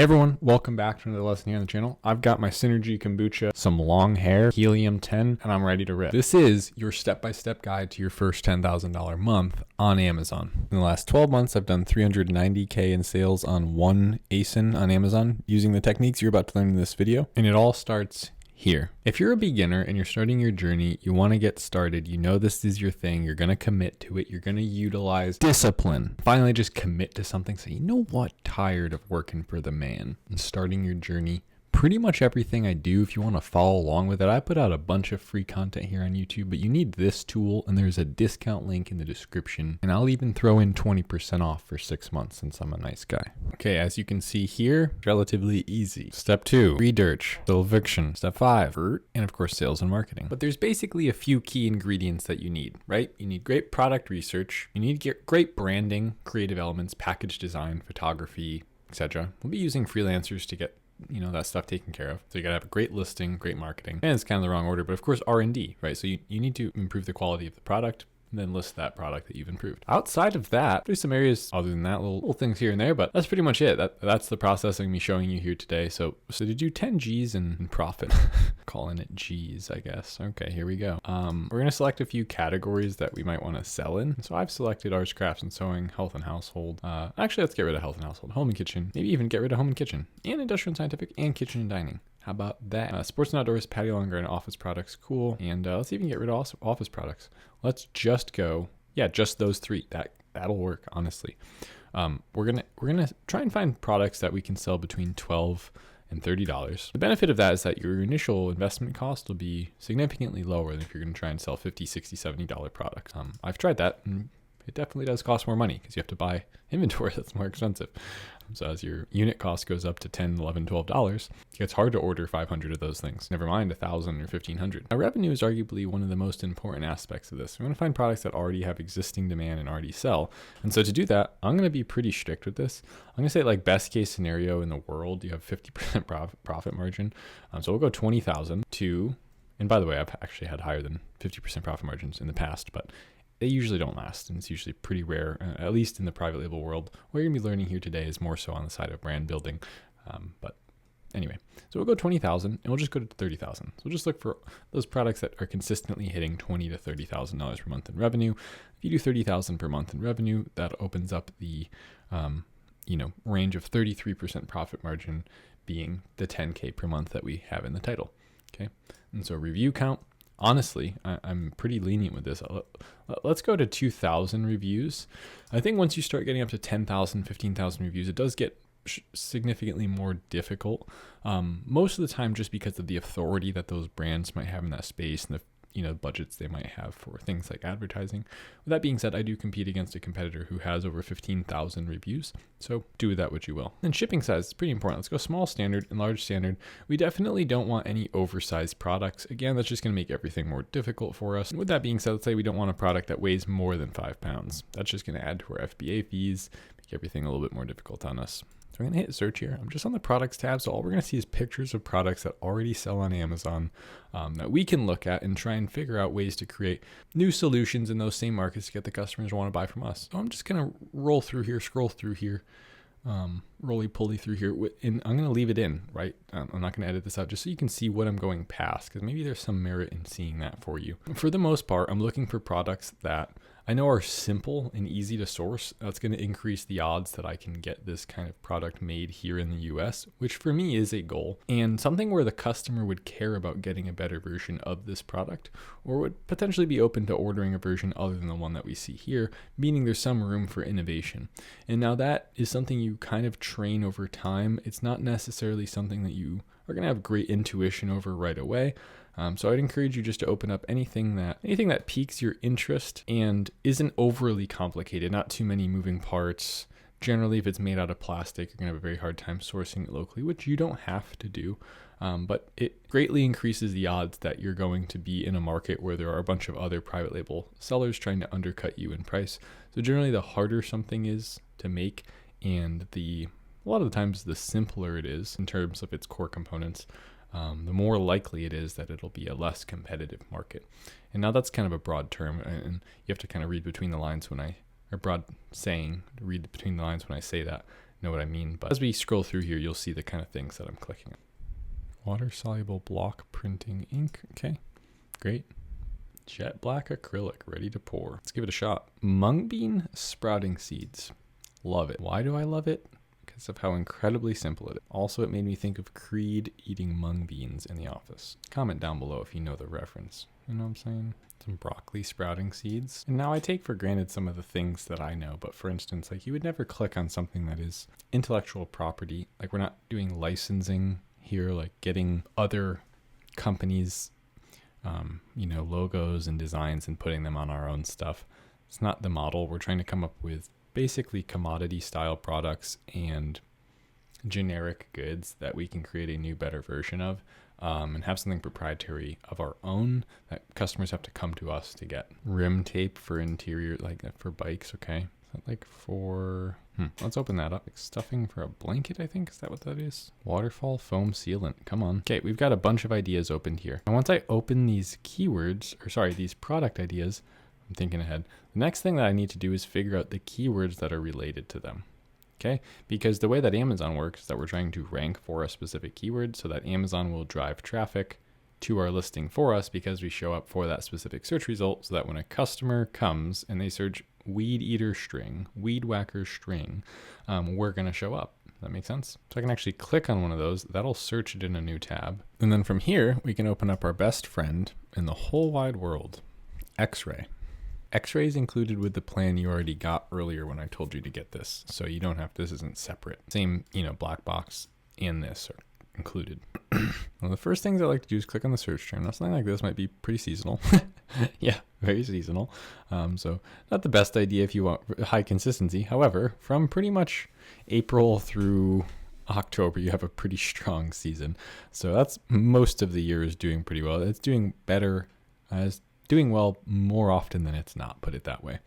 Everyone, welcome back to another lesson here on the channel. I've got my Synergy Kombucha, some long hair, Helium 10, and I'm ready to rip. This is your step-by-step guide to your first $10,000 month on Amazon. In the last 12 months, I've done $390K in sales on one ASIN on Amazon using the techniques you're about to learn in this video. And it all starts here. If you're a beginner and you're starting your journey, you want to get started, you know this is your thing, you're going to commit to it, you're going to utilize discipline. Finally, just commit to something. Say, you know what? Tired of working for the man and starting your journey. Pretty much everything I do, if you want to follow along with it, I put out a bunch of free content here on YouTube, but you need this tool, and there's a discount link in the description, and I'll even throw in 20% off for 6 months since I'm a nice guy. Okay, as you can see here, relatively easy. Step 2, research, eviction. Step 5, and of course, sales and marketing. But there's basically a few key ingredients that you need, right? You need great product research, you need to get great branding, creative elements, package design, photography, etc. We'll be using freelancers to get that stuff taken care of. So you gotta have a great listing, great marketing, and it's kind of the wrong order, but of course R&D, right? So you need to improve the quality of the product and then list that product that you've improved. Outside of that, there's some areas other than that, little things here and there, but that's pretty much it. That's the process I'm gonna be showing you here today. So to do 10 G's in profit, calling it G's, I guess. Okay, here we go. We're gonna select a few categories that we might wanna sell in. So I've selected arts, crafts and sewing, health and household. Actually, let's get rid of health and household, home and kitchen, maybe even get rid of home and kitchen, and industrial and scientific, and kitchen and dining. How about that? Sports and outdoors, patio lawn garden, office products, cool. And let's even get rid of office products. Let's just go, just those three. That'll work, honestly. We're gonna try and find products that we can sell between $12 and $30. The benefit of that is that your initial investment cost will be significantly lower than if you're gonna try and sell $50, $60, $70 products. I've tried that, and it definitely does cost more money because you have to buy inventory that's more expensive. So as your unit cost goes up to $10, $11, $12, it gets hard to order 500 of those things. Never mind 1,000 or 1,500. Now, revenue is arguably one of the most important aspects of this. We want to find products that already have existing demand and already sell. And so to do that, I'm going to be pretty strict with this. I'm going to say like best case scenario in the world, you have 50% profit margin. So we'll go 20,000 to, and by the way, I've actually had higher than 50% profit margins in the past, but they usually don't last, and it's usually pretty rare, at least in the private label world. What you're gonna be learning here today is more so on the side of brand building. But anyway, so we'll go 20,000 and we'll just go to 30,000. So we'll just look for those products that are consistently hitting $20,000 to $30,000 per month in revenue. If you do 30,000 per month in revenue, that opens up the range of 33% profit margin, being the 10K per month that we have in the title. Okay, and so review count. Honestly, I'm pretty lenient with this. Let's go to 2,000 reviews. I think once you start getting up to 10,000, 15,000 reviews, it does get significantly more difficult. Most of the time, just because of the authority that those brands might have in that space and the budgets they might have for things like advertising. With that being said, I do compete against a competitor who has over 15,000 reviews. So do with that what you will. And shipping size is pretty important. Let's go small standard and large standard. We definitely don't want any oversized products. Again, that's just going to make everything more difficult for us. And with that being said, let's say we don't want a product that weighs more than 5 pounds. That's just going to add to our FBA fees, make everything a little bit more difficult on us. So I'm going to hit search here. I'm just on the products tab. So all we're going to see is pictures of products that already sell on Amazon that we can look at and try and figure out ways to create new solutions in those same markets to get the customers to want to buy from us. So I'm just going to roll through here, scroll through here, roly-poly through here. And I'm going to leave it in, right? I'm not going to edit this out just so you can see what I'm going past, because maybe there's some merit in seeing that for you. For the most part, I'm looking for products that I know are simple and easy to source. That's going to increase the odds that I can get this kind of product made here in the US, which for me is a goal, and something where the customer would care about getting a better version of this product, or would potentially be open to ordering a version other than the one that we see here, meaning there's some room for innovation. And now that is something you kind of train over time. It's not necessarily something that you are going to have great intuition over right away. So I'd encourage you just to open up anything that piques your interest and isn't overly complicated, not too many moving parts. Generally, if it's made out of plastic, you're gonna have a very hard time sourcing it locally, which you don't have to do. But it greatly increases the odds that you're going to be in a market where there are a bunch of other private label sellers trying to undercut you in price. So generally, the harder something is to make, and a lot of the times the simpler it is in terms of its core components, the more likely it is that it'll be a less competitive market. And now that's kind of a broad term, and you have to kind of read between the lines when I, or broad saying, read between the lines when I say that. know what I mean. But as we scroll through here, you'll see the kind of things that I'm clicking on. Water-soluble block printing ink. Okay, great. Jet black acrylic, ready to pour. Let's give it a shot. Mung bean sprouting seeds. Love it. Why do I love it? Because of how incredibly simple it is. Also, it made me think of Creed eating mung beans in the office. Comment down below if you know the reference. You know what I'm saying? Some broccoli sprouting seeds. And now I take for granted some of the things that I know. But for instance, like you would never click on something that is intellectual property. Like we're not doing licensing here, like getting other companies, logos and designs and putting them on our own stuff. It's not the model. We're trying to come up with basically commodity style products and generic goods that we can create a new, better version of, and have something proprietary of our own that customers have to come to us to get. Rim tape for interior, like for bikes. Okay. Is that like for, let's open that up. Like stuffing for a blanket, I think. Is that what that is? Waterfall foam sealant. Come on. Okay, we've got a bunch of ideas opened here. And once I open these these product ideas, I'm thinking ahead. The next thing that I need to do is figure out the keywords that are related to them. Okay, because the way that Amazon works is that we're trying to rank for a specific keyword so that Amazon will drive traffic to our listing for us because we show up for that specific search result, so that when a customer comes and they search weed eater string, weed whacker string, we're going to show up. That makes sense? So I can actually click on one of those. That'll search it in a new tab. And then from here, we can open up our best friend in the whole wide world, X-Ray. X-Ray is included with the plan you already got earlier when I told you to get this. So you don't have, this isn't separate. Same, black box and this are included. One of the first things I like to do is click on the search term. Now something like this might be pretty seasonal. Yeah, very seasonal. So not the best idea if you want high consistency. However, from pretty much April through October, you have a pretty strong season. So that's most of the year is doing pretty well. It's doing better, it's doing well more often than it's not, put it that way.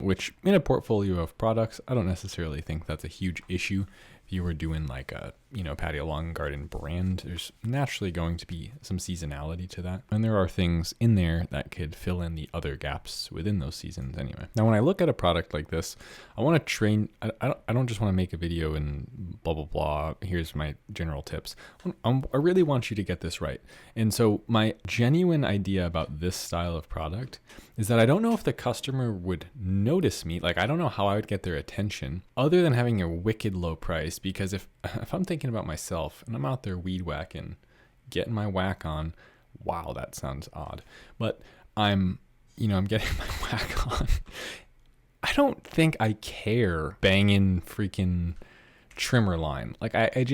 Which in a portfolio of products, I don't necessarily think that's a huge issue. If you were doing like a, patio lawn garden brand, there's naturally going to be some seasonality to that. And there are things in there that could fill in the other gaps within those seasons anyway. Now, when I look at a product like this, I want to train, I don't just want to make a video and blah, blah, blah. Here's my general tips. I really want you to get this right. And so my genuine idea about this style of product is that I don't know if the customer would notice me. Like, I don't know how I would get their attention other than having a wicked low price. Because if I'm thinking about myself and I'm out there weed whacking, getting my whack on, wow, that sounds odd. But I'm getting my whack on. I don't think I care banging freaking trimmer line. Like I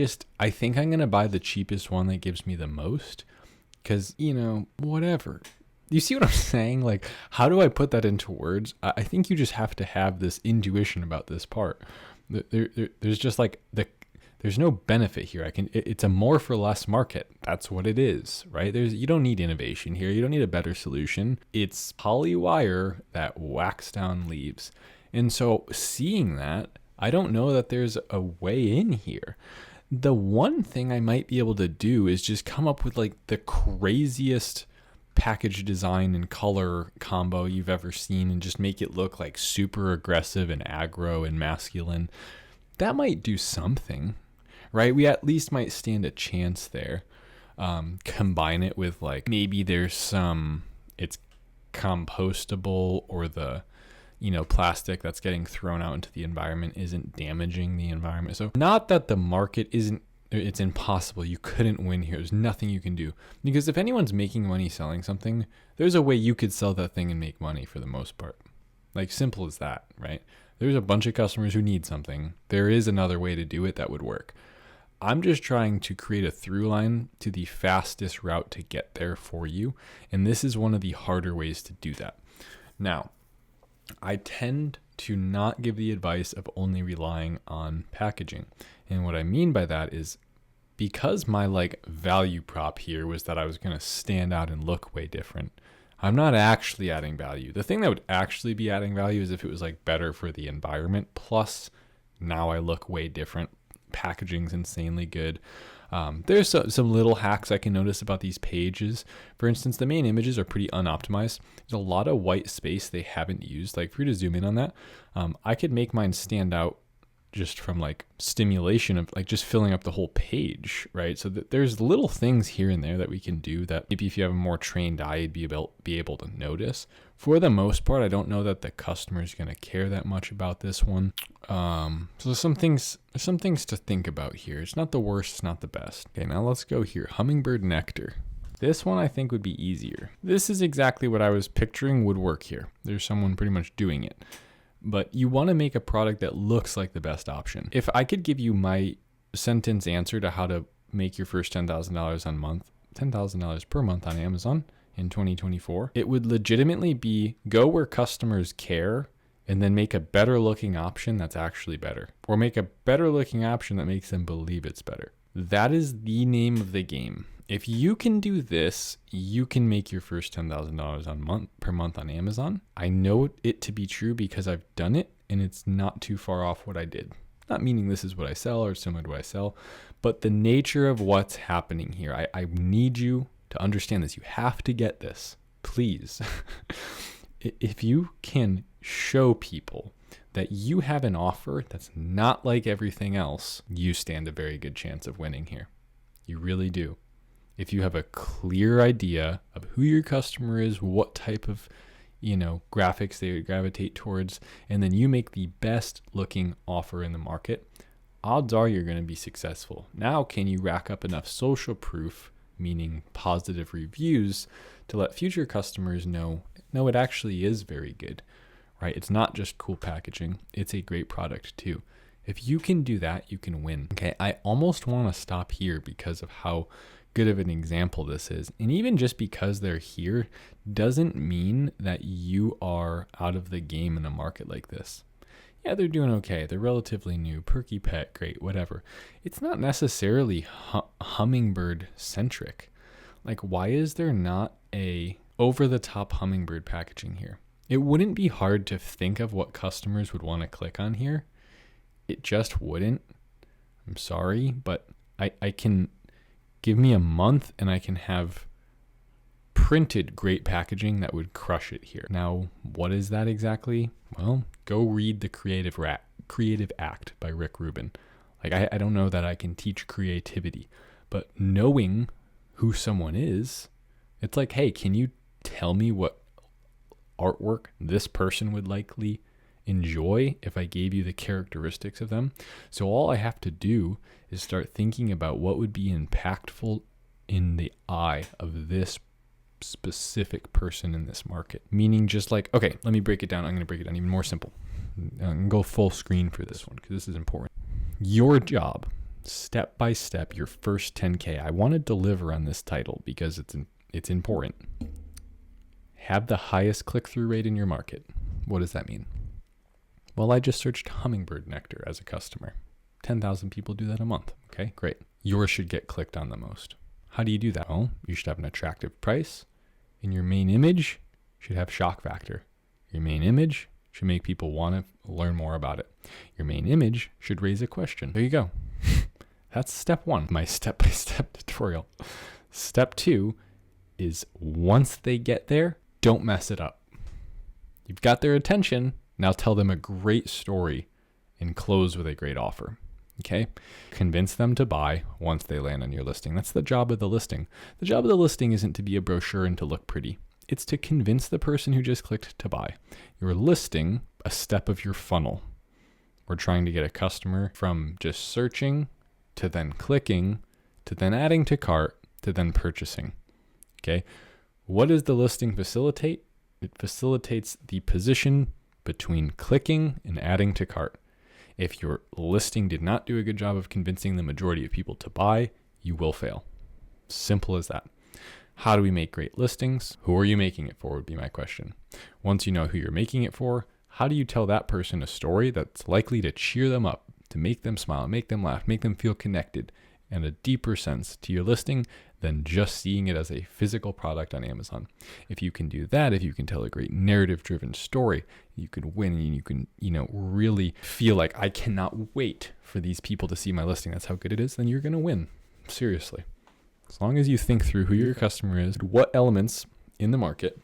think I'm going to buy the cheapest one that gives me the most. Because, whatever. You see what I'm saying? Like, how do I put that into words? I think you just have to have this intuition about this part. There's just like there's no benefit here. It's a more for less market. That's what it is, right? You don't need innovation here. You don't need a better solution. It's poly wire that whacks down leaves. And so seeing that, I don't know that there's a way in here. The one thing I might be able to do is just come up with like the craziest package design and color combo you've ever seen and just make it look like super aggressive and aggro and masculine. That might do something, right? We at least might stand a chance there. Combine it with like, maybe there's it's compostable, or the, plastic that's getting thrown out into the environment isn't damaging the environment. So not that the market it's impossible. You couldn't win here. There's nothing you can do. Because if anyone's making money selling something, there's a way you could sell that thing and make money for the most part. Like, simple as that, right? There's a bunch of customers who need something. There is another way to do it that would work. I'm just trying to create a through line to the fastest route to get there for you. And this is one of the harder ways to do that. Now, I tend to not give the advice of only relying on packaging. And what I mean by that is, because my value prop here was that I was going to stand out and look way different, I'm not actually adding value. The thing that would actually be adding value is if it was better for the environment. Plus, now I look way different. Packaging's insanely good. There's some little hacks I can notice about these pages. For instance, the main images are pretty unoptimized. There's a lot of white space they haven't used. Like, for you to zoom in on that, I could make mine stand out just from like stimulation of like just filling up the whole page, right? So that there's little things here and there that we can do that maybe if you have a more trained eye, you'd be able to notice. For the most part, I don't know that the customer is going to care that much about this one. So there's some things to think about here. It's not the worst, it's not the best. Okay, now let's go here. Hummingbird nectar. This one I think would be easier. This is exactly what I was picturing would work here. There's someone pretty much doing it. But you want to make a product that looks like the best option. If I could give you my sentence answer to how to make your first $10,000 per month on Amazon in 2024, it would legitimately be go where customers care and then make a better looking option that's actually better, or make a better looking option that makes them believe it's better. That is the name of the game. If you can do this, you can make your first $10,000 per month on Amazon. I know it to be true because I've done it and it's not too far off what I did. Not meaning this is what I sell or similar to what I sell, but the nature of what's happening here. I need you to understand this. You have to get this, please. If you can show people that you have an offer that's not like everything else, you stand a very good chance of winning here. You really do. If you have a clear idea of who your customer is, what type of, graphics they would gravitate towards, and then you make the best looking offer in the market, odds are you're going to be successful. Now, can you rack up enough social proof, meaning positive reviews, to let future customers know, no, it actually is very good, right? It's not just cool packaging. It's a great product too. If you can do that, you can win. Okay, I almost want to stop here because of how good of an example this is. And even just because they're here doesn't mean that you are out of the game in a market like this. Yeah, they're doing okay. They're relatively new, perky pet, great, whatever. It's not necessarily hummingbird centric. Like, why is there not a over-the-top hummingbird packaging here? It wouldn't be hard to think of what customers would want to click on here. It just wouldn't. I'm sorry, but I can give me a month and I can have printed great packaging that would crush it here. Now, what is that exactly? Well, go read The Creative Act by Rick Rubin. Like, I don't know that I can teach creativity, but knowing who someone is, it's like, hey, can you tell me what artwork this person would likely enjoy if I gave you the characteristics of them? So all I have to do is start thinking about what would be impactful in the eye of this specific person in this market. Meaning just like, okay, let me break it down. I'm going to break it down even more simple. I'm going to go full screen for this one because this is important. Your job, step by step, your first 10K. I want to deliver on this title because it's important. Have the highest click-through rate in your market. What does that mean? Well, I just searched hummingbird nectar as a customer. 10,000 people do that a month. Okay, great. Yours should get clicked on the most. How do you do that? Well, you should have an attractive price, and your main image should have shock factor. Your main image should make people want to learn more about it. Your main image should raise a question. There you go. That's step one, my step-by-step tutorial. Step two is once they get there, don't mess it up. You've got their attention. Now tell them a great story and close with a great offer. Okay? Convince them to buy once they land on your listing. That's the job of the listing. The job of the listing isn't to be a brochure and to look pretty. It's to convince the person who just clicked to buy. You're listing a step of your funnel. We're trying to get a customer from just searching to then clicking to then adding to cart to then purchasing. Okay? What does the listing facilitate? It facilitates the position between clicking and adding to cart. If your listing did not do a good job of convincing the majority of people to buy, you will fail. Simple as that. How do we make great listings? Who are you making it for would be my question. Once you know who you're making it for, how do you tell that person a story that's likely to cheer them up, to make them smile, make them laugh, make them feel connected, and a deeper sense to your listing than just seeing it as a physical product on Amazon? If you can do that, if you can tell a great narrative-driven story, you can win and you can, really feel like I cannot wait for these people to see my listing. That's how good it is. Then you're going to win. Seriously. As long as you think through who your customer is, what elements in the market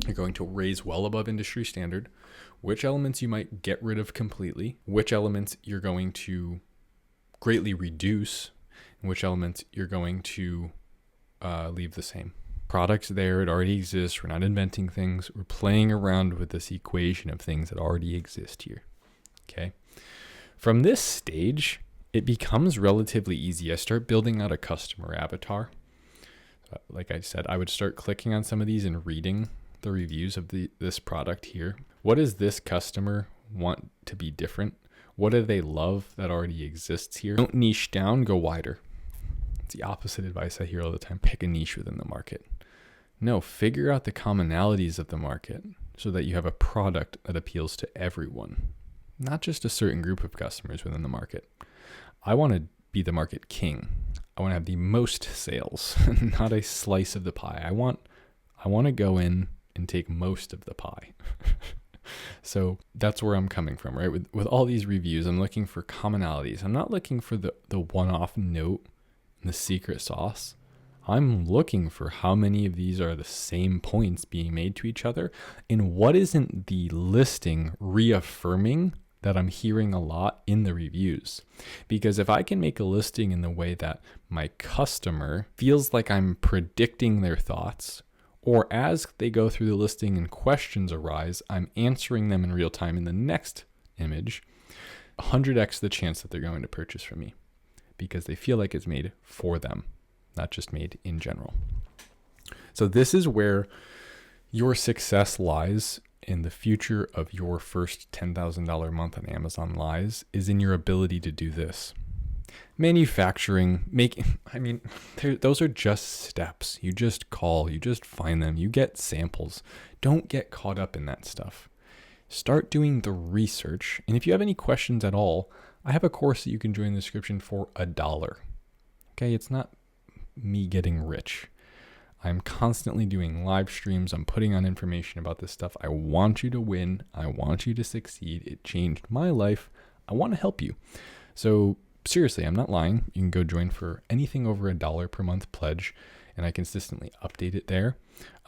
are going to raise well above industry standard, which elements you might get rid of completely, which elements you're going to greatly reduce, and which elements you're going to leave the same. Product's there, it already exists. We're not inventing things. We're playing around with this equation of things that already exist here. Okay. From this stage, it becomes relatively easy. I start building out a customer avatar. Like I said, I would start clicking on some of these and reading the reviews of this product here. What does this customer want to be different? What do they love that already exists here? Don't niche down, go wider. It's the opposite advice I hear all the time. Pick a niche within the market. No, figure out the commonalities of the market so that you have a product that appeals to everyone, not just a certain group of customers within the market. I want to be the market king. I want to have the most sales, not a slice of the pie. I want to go in and take most of the pie. So that's where I'm coming from, right? With all these reviews, I'm looking for commonalities. I'm not looking for the one-off note, the secret sauce. I'm looking for how many of these are the same points being made to each other, and what isn't the listing reaffirming that I'm hearing a lot in the reviews. Because if I can make a listing in the way that my customer feels like I'm predicting their thoughts, or as they go through the listing and questions arise, I'm answering them in real time in the next image, 100x the chance that they're going to purchase from me because they feel like it's made for them, not just made in general. So this is where your success lies in the future of your first $10,000 month on Amazon lies, is in your ability to do this. Manufacturing, those are just steps. You just call, you just find them, you get samples. Don't get caught up in that stuff. Start doing the research. And if you have any questions at all, I have a course that you can join in the description for $1. Okay, it's not me getting rich. I'm constantly doing live streams. I'm putting on information about this stuff. I want you to win. I want you to succeed. It changed my life. I want to help you. So seriously, I'm not lying. You can go join for anything over $1 per month pledge, and I consistently update it there.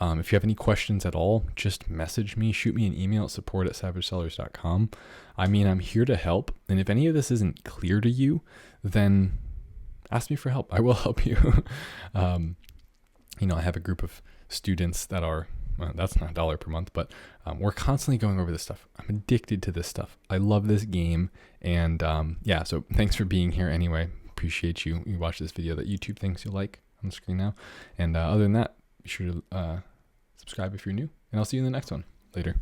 If you have any questions at all, just message me, shoot me an email at support@savagesellers.com. I'm here to help. And if any of this isn't clear to you, then ask me for help. I will help you. I have a group of students that are, that's not $1 per month, but we're constantly going over this stuff. I'm addicted to this stuff. I love this game. And so thanks for being here anyway. Appreciate you. You watch this video that YouTube thinks you'll like on the screen now. And other than that, be sure to subscribe if you're new. And I'll see you in the next one. Later.